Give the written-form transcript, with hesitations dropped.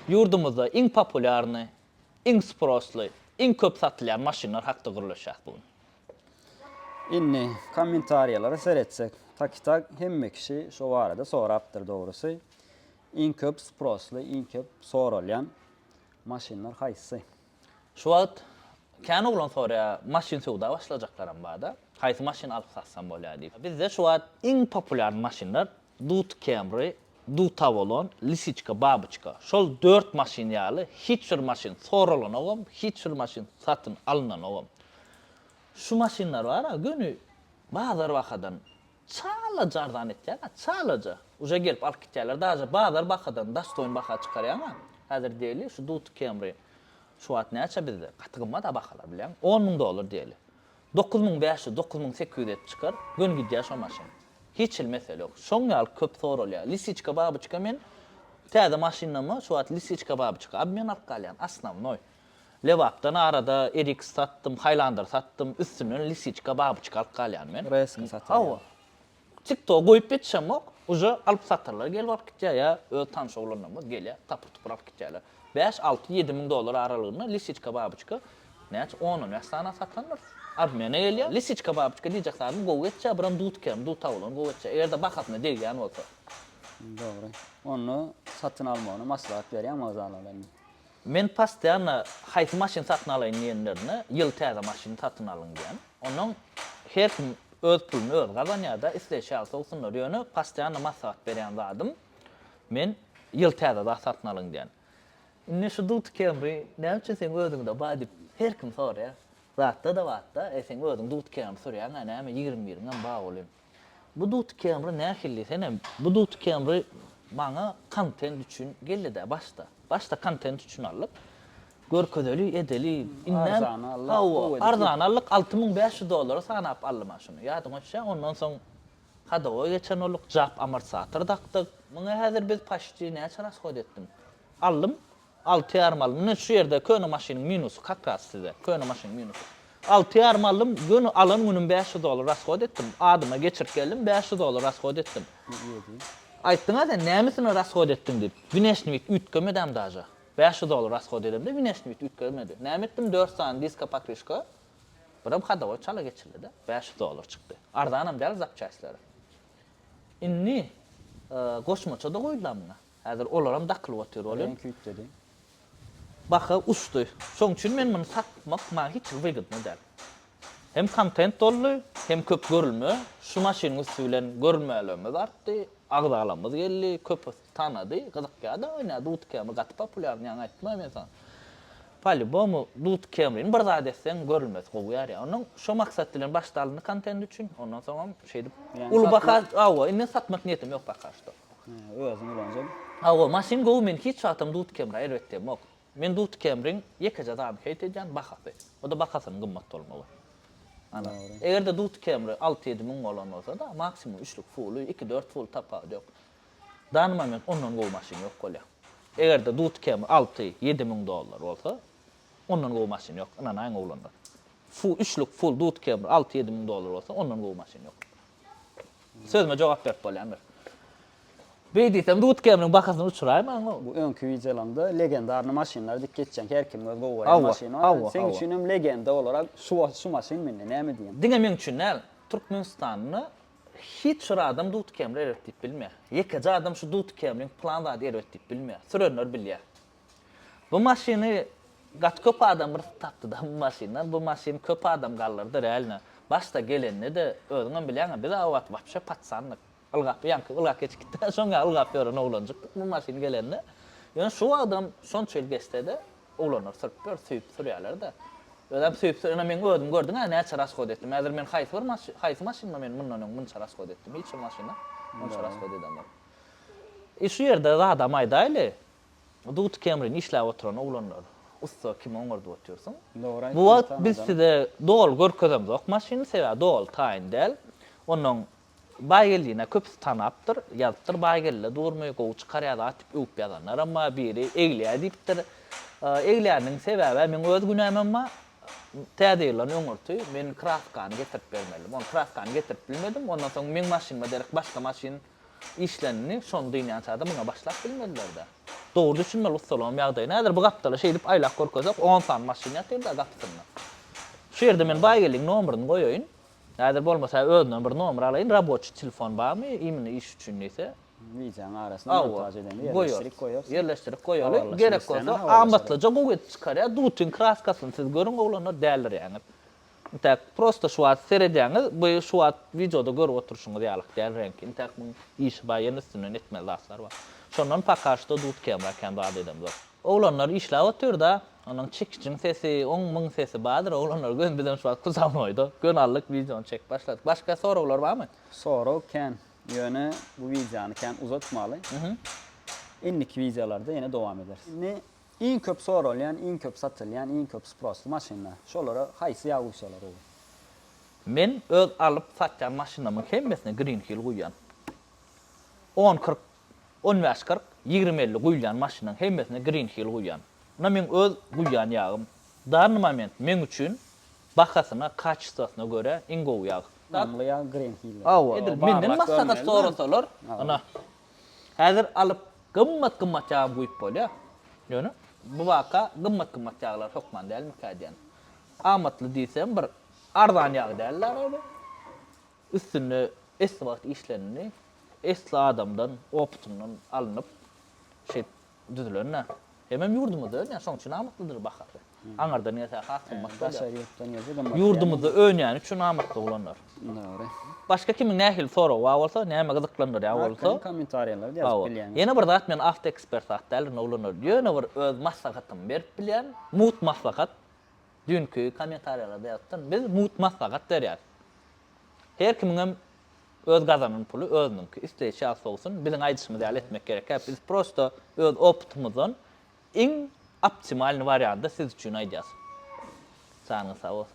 Yurdumuzda iň populyarny, iň sprosly, iň köp satylýan maşynalar hakda gürleşýär bugün. Inni kommentariyalara seyretsek, tak hemme kişi şu arada soraptır doğrusu. İn köp sprosly, in köp soralyan maşinlar haýsy? Şu wagt kän oglan sorya maşyn sowda başlajaklar bada. Haýsy maşyn alyp satsam bolýar diýip. Bizde şu wagt iň populyar maşynlar Dut Camry, Dut Avalon, Lisichka, Babichka. Şol 4 maşyn ýaly hiç bir maşyn soralan ogam, hiç bir maşyn satyn alynan ogam. Şu maşynlar bar, günü bazar wakadan çala jardan etýär, çalaja. Uja gelip alyp gitýärler, daja bazar wakadan dastoýun baka çykarýar ama häzir diýeli şu Dut Camry şu wagt näçe bizde? Gatygymma da bakalar bilen $10.000 diýeli. 9.500, 9.800 et çykar, gün gidýär şu maşyn. Hiç il mesele yok. Şoň ýaly köp soralýar. Lisichka, Babichka men täze maşynamy şu wagt Lisichka, Babichka abmen alyp galýan asnavnoy. Levapdan arada RX sattım, Highlander sattım, üstüne Lisichka, Babichka alyp galýan men. Resmi satar. Hawa. TikTok goýup betşem ok, uja alyp satarlar, gelip alyp gitýär ýa, öz tanış oglanlarymyz gelýär, tapyr-tupyr alyp gitýärler. 5, 6, 7 ming dolar aralygyna Lisichka, Babichka näçe 10 ýaşdana satlanlar. Abmene gelýär. Lisichka, Babichka diýjekler, gowy etjä, biram Dut Camry, Dut Avalon gowy etjä. Egerde bakatna degýän bolsa. Doğru. Onu satın almagyny maslahat berýän mazalalar. Men pastiýan haýsy maşyn satyn alaýyn diýenlerine ýyl täze maşyn satyn alyň diýen. Onuň her kim öz puluny öz gazanýar-da isleşä alsa olsunlar ýöne pastiýan maslahat berýän zadym. Men ýyl täze da satyn alyň diýen. Indi şu Dut Camry näçe sen özüňde bar diýip her kim sorýar. Zatda da watda sen özüň Dut Camry sorýar, näme 21-den ba bolýar. Bu Dut Camry nähilli senem? Bu Dut Camry bana content üçün geldi de başta. Başta content üçün alyp görkezeli, edeli, arzan alyk $6.500 sanap alma şunu. Ýadyňa düşe, ondan soň hadawa geçen oluk jap amortisator takdyk. Muňa häzir biz paşty näçe rasxod etdim. Aldym, 6 ýarym aldym. Şu ýerde köne maşynyň minusu kakras size. Köne maşynyň minusu. 6 ýarym aldym, günü alan günüm $500 rasxod etdim. Adyma geçirip geldim, $500 rasxod etdim. Aýtdyňa sen nämisini rasxod etdim diýip. Güneşnivik ütgemedem daja. $500 rasxod edem de güneşnivik ütgemedi. Näme etdim 4 sany diska pakrishka. Biram hadawa çala geçirdi de $500 çykdy. Ardanam däl zapçaýçlary. Inni goşmaça da goýdular muňa. Häzir olaram daklyp otyr bolýar. Ben küt dedi. Baha uçdy. Şoň üçin men muny satmak maňa hiç wygitmy däl. Hem content dolly, hem köp görülme. Şu maşynyň üstünden görülmelerimiz artdy. Agdalamyz geldi, köp tanady, gyzykýa-da oýnady. Dut Camry gat populyar ýa aýtma men sana. Palibomu Dut Camry'ni bir zat etsen görülmez goýar ýa. Onuň şu maksat bilen başdalyny content üçün, ondan soň şeýdip ul baka, awa, indi satmak niýetim ýok bakaşdy. Özüň ulanjam. Awa, maşyn gowy men hiç satam Dut Camry elbetde mok. Men Dut Camry'ň ýekeje adam heýtedýän bahasy. O da bahasyny gymmat bolmaly. Ana. Egerde Dut Camry 6-7 ming bolan bolsa da maksimum 3'lük full, 2-4 full tapar ýok. Danma men ondan gowy maşyn ýok bolýar. Egerde Dut Camry 6-7 ming dolar bolsa, ondan gowy maşyn ýok. Ana aýň oglanlar. Full 3'lük full Dut Camry 6-7 ming dolar bolsa, ondan gowy maşyn ýok. Sözüme jogap berip bolýar. Beýdiýsem Dut Camry'ň bakasyny uçuraýman. Bu öňkü videolarymda legendarny maşynlar dik geçen her kim öz gowy maşyny var. Sen üçin hem legenda olarak şu maşyn mende näme diýen? Diňe men üçin näl? Türkmenistanyny hiç bir adam Dut Camry eretip bilmeýär. Ýekeje adam şu Dut Camry'ň planda eretip bilmeýär. Sürenler bilýär. Bu maşyny gat köp adam bir tapdy da bu maşyndan. Bu maşyn köp adam gallardy realne. Başta gelende de özüňem bilýän, biz awat wapşa patsanlyk. Ilgap ýanky ilgap geçikdi. Şoňa ilgap ýören oglanjak. Bu maşyn gelende. Ýöne şu adam şonça ýyl geçdi oglanlar sırpýar, süýüp sürýärler da. Ödem süýüp sürýär, men gördüm, näçe rasxod etdim. Häzir men haýsy maşynma men mundan munça rasxod etdim. Hiç maşyna munça rasxod edemem. Şu ýerde adam aýdaýly. Dut Camry'ni işläp oturan oglanlar. Usta kim oňardy otyrsun? Bu wagt biz size dol görkezemzok maşyny sebä dol taýyn däl. Onuň baýgelliğine köp tanaptır, ýazypdyr baýgelle durmaý gowy çykarýar atyp öwüp ýazanlar, amma biri eglýär diýipdir. Eglýärniň sebäbi men öz günämem täze ýylan öňürtü, men kraftkany getirip bermedim. Onu kraftkany getirip bilmedim. Ondan soň men maşynma derek başga maşyn işlerini şonu diýýän çağda muňa başlap bilmediler de. doğru düşünmeli ustalam ýagdaý. Näder bu gapdala şey dip aylak gorkozak 10 san maşyn ýatyr da gapsynda. Şu ýerde men baýgeliň nomeryny goýaýyn. Näder bolmasa özünden bir nomer alaýyn, raboçy telefon barmy, imini iş üçin näse. Videonun arasına montaj edeni yerleştirip koyuyoruz. Yerleştirip koýaly. Havarlaşma Gerek isteýän bolsa havarlaşar. amatlyja goýet çykarýar. Dutun kraskasyny siz görüň oglanlar dälir ýani. Tak prosto şu an seredýäňiz, bu şu an videoda görüp oturşuňyz ýalyk däl renk. Tak bu iş baýyny üstüne etmeli laslar bar. Şondan pakaşda dut kamera kan bad edem zor. Oglanlar işläp otur da, onuň çekiçiň sesi, 10.000 sesi badyr. Oglanlar gön bilen şu an kuzamaýdy. Gön allyk videony çek başladyk. Başga sorawlar barmy? Sonra ken yönü bu videonu ken uzatmaly. İnniki videolarda yine devam eder. Ne in köp sorulyan, in köp satylyan, in köp sproslu maşinlar. Şolara haýsy ýaguşalar ol. Men öz alyp satýan maşynamyň hemmesine Green Hill goýýan. 10-40, 15-40, 20-50 goýulan maşynyň hemmesine Green Hill goýýan. Buna men öz goýýan ýagym. Darny moment men üçin bahasyna, kaçysasyna göre in gowy ýag. Namly ýag Green Hill. Edil menden maslahat sorasalar, ana. Häzir alyp gymmat ýag goýup bolýar. Ýöne bu waka gymmat ýaglar hokman däl mikadyan. Amatly diýsem bir arzan ýag däller ol. Üstüne esli wagt işlerini esli adamdan, optundan alınıp şey düzülenler. Hemen yurdumuzda ön, yani sonuç için amatlıdır bakardı. Anarda neyse hasılmak ýa. Yurdumuzda ön yani üçün amatlı olanlar. Doğru. Başka kimin nähil soru wa bolsa, näme gyzyklandyr ýa bolsa. Kommentarylar ýazyp bilýän. Yine bir zat men after expert atdalyny olanlar. Ýöne bir öz maslahatymy berip bilýän, mut maslahat. Dünkü kommentarylarda ýazdyň, biz mut maslahat berýär. Her kimin öz gazanyň puly özüňki isleýçi bolsun, biziň aýdyşymyzy ýaly etmek gerek. Biz prosto öz optymyzdan iň optimal variantda siz üçin aýdýas. Sağ olsun.